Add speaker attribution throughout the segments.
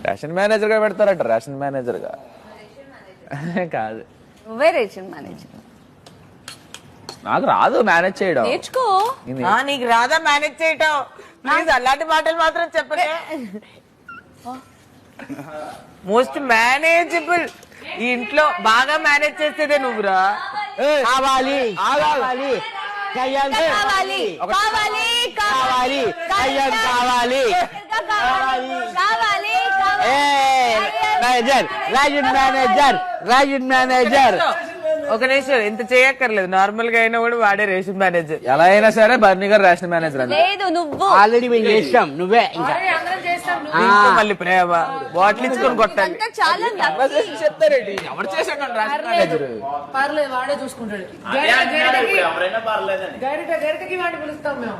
Speaker 1: Ration manager గా పెడతారట. Ration manager గా కాదు,
Speaker 2: నువ్వే రేషన్ మేనేజర్.
Speaker 1: నాకు రాదు మేనేజ్ చేయడం.
Speaker 2: నేర్చుకో.
Speaker 3: నీకు రాదా మేనేజ్ చేయటం? ప్లీజ్ అలాంటి మాటలు మాత్రం చెప్పలే. మోస్ట్ మేనేజబుల్ ఈ ఇంట్లో బాగా మేనేజ్ చేసేదే నువ్వురా.
Speaker 4: కావాలి కావాలి
Speaker 2: కావాలి కావాలి
Speaker 4: కావాలి కావాలి
Speaker 2: కావాలి
Speaker 4: manager Rajan manager Rajan manager.
Speaker 3: ఒక నిమిషం, ఇంత చేయక్కర్లేదు. నార్మల్ గా అయినా కూడా వాడే రేషన్ మేనేజర్.
Speaker 1: ఎలా అయినా సరే బర్నీ గారు రేషన్ మేనేజర్ అని.
Speaker 2: లేదు నువ్వు.
Speaker 4: ఆల్రెడీ మేము చేస్తాం, నువ్వే ఇంకా
Speaker 3: మళ్ళీ ప్రేమ బాటిల్ ఇచ్చుకొని కొట్టాలి.
Speaker 2: చాలా
Speaker 1: చెప్తారేంటి? ఎవరు చేశాడు రేషన్ మేనేజర్?
Speaker 5: పర్లేదు, వాడే చూసుకుంటాడు. గరిటకి వాడిని పిలుస్తాం మేము.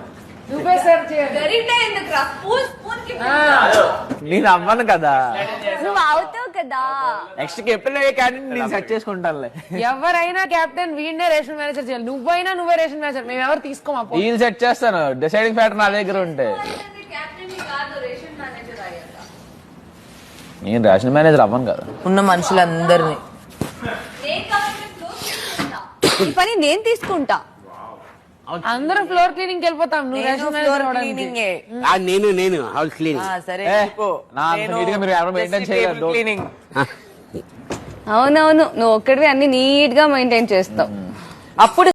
Speaker 5: నువ్వే సర్వ్ చేయాలి.
Speaker 1: నేను అవ్వను కదా.
Speaker 2: నువ్వు అవుతావు కదా.
Speaker 1: నెక్స్ట్ ఎప్పుడు క్యాంటీన్ నేను సెట్ చేసుకుంటానులే.
Speaker 5: ఎవరైనా కెప్టెన్ వీడినే రేషన్ మేనేజర్ చేయాలి. నువ్వైనా నువ్వే రేషన్ మేనేజర్. మేము ఎవరు తీసుకోమా?
Speaker 1: వీళ్ళు సెట్ చేస్తాను. డిసైడింగ్ ఫ్యాక్టర్ నా దగ్గర ఉంటే. నేను రేషన్ మేనేజర్ అవ్వను కదా.
Speaker 3: ఉన్న మనుషులందరినీ
Speaker 2: ఈ పని నేను తీసుకుంటా.
Speaker 5: అందరూ ఫ్లోర్ క్లీనింగ్ వెళ్ళిపోతాం. నువ్వు రేషన్ మేనేజర్
Speaker 3: క్లీనింగ్.
Speaker 4: నేను హౌస్ క్లీనింగ్.
Speaker 3: సరే
Speaker 1: నా అంత నీట్గా మీరు ఎవరు మెయింటైన్ చేయగలరు?
Speaker 3: క్లీనింగ్.
Speaker 2: అవునవును, నువ్వు ఒక్కడివి అన్ని నీట్ గా మెయింటైన్ చేస్తావు.
Speaker 3: అప్పుడు